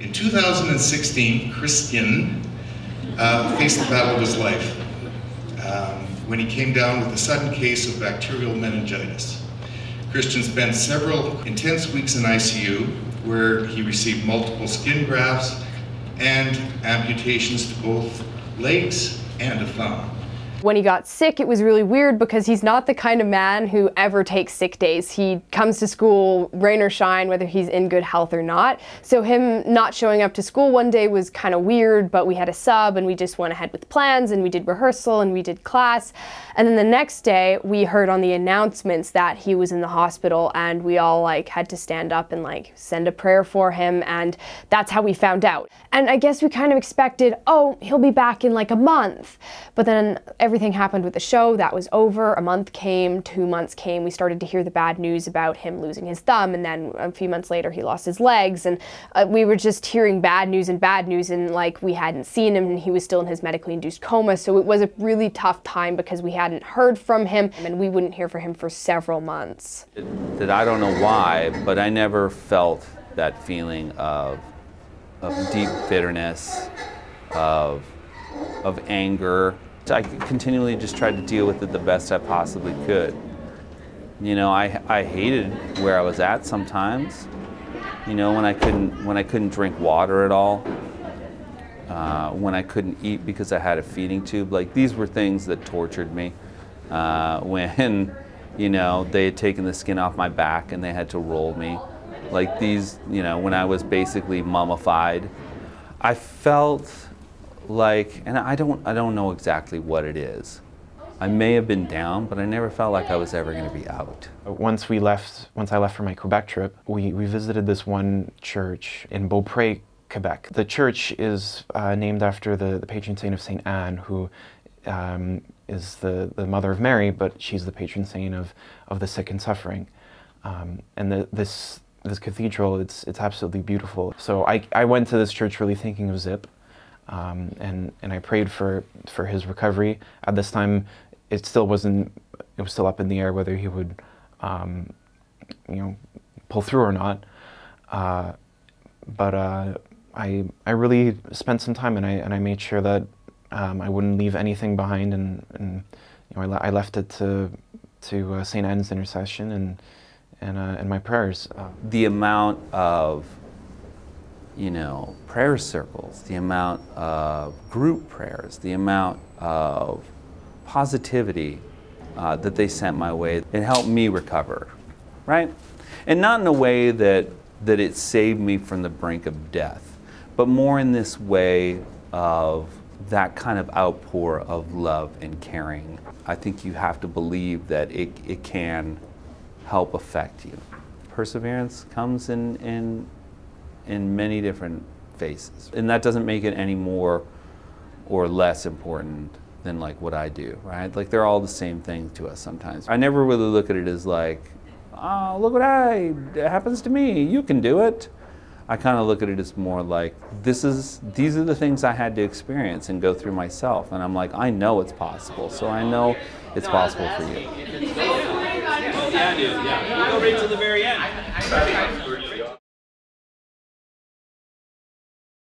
In 2016, Christian faced the battle of his life when he came down with a sudden case of bacterial meningitis. Christian spent several intense weeks in ICU where he received multiple skin grafts and amputations to both legs and a thumb. When he got sick, it was really weird because he's not the kind of man who ever takes sick days. He comes to school, rain or shine, whether he's in good health or not. So him not showing up to school one day was kind of weird, but we had a sub and we just went ahead with plans and we did rehearsal and we did class. And then the next day we heard on the announcements that he was in the hospital and we all had to stand up and send a prayer for him, and that's how we found out. And I guess we kind of expected, oh, he'll be back in a month. But then everything happened with the show, that was over. A month came, 2 months came, we started to hear the bad news about him losing his thumb, and then a few months later he lost his legs, and we were just hearing bad news, and we hadn't seen him and he was still in his medically induced coma. So it was a really tough time because we hadn't heard from him and we wouldn't hear from him for several months. That I don't know why, but I never felt that feeling of deep bitterness, of anger. I continually just tried to deal with it the best I possibly could. You know, I hated where I was at sometimes. You know, when I couldn't drink water at all, when I couldn't eat because I had a feeding tube. These were things that tortured me. When, you know, they had taken the skin off my back and they had to roll me. When I was basically mummified. I felt and I don't know exactly what it is. I may have been down, but I never felt like I was ever going to be out. Once I left for my Quebec trip, we visited this one church in Beaupré, Quebec. The church is named after the patron saint of Saint Anne, who is the mother of Mary, but she's the patron saint of the sick and suffering. This cathedral, it's absolutely beautiful. So I went to this church really thinking of Zip. And I prayed for his recovery. At this time, it was still up in the air whether he would, pull through or not. But I really spent some time and I made sure that I wouldn't leave anything behind, and I left it to Saint Anne's intercession and my prayers. The amount of prayer circles, the amount of group prayers, the amount of positivity that they sent my way, it helped me recover, right? And not in a way that it saved me from the brink of death, but more in this way of that kind of outpour of love and caring. I think you have to believe that it can help affect you. Perseverance comes in many different faces. And that doesn't make it any more or less important than what I do, right? They're all the same thing to us sometimes. I never really look at it as oh, look what it happens to me, you can do it. I kind of look at it as more these are the things I had to experience and go through myself. And I'm I know it's possible, so I know it's possible for you. Yeah, dude, yeah. We'll go right to the very end.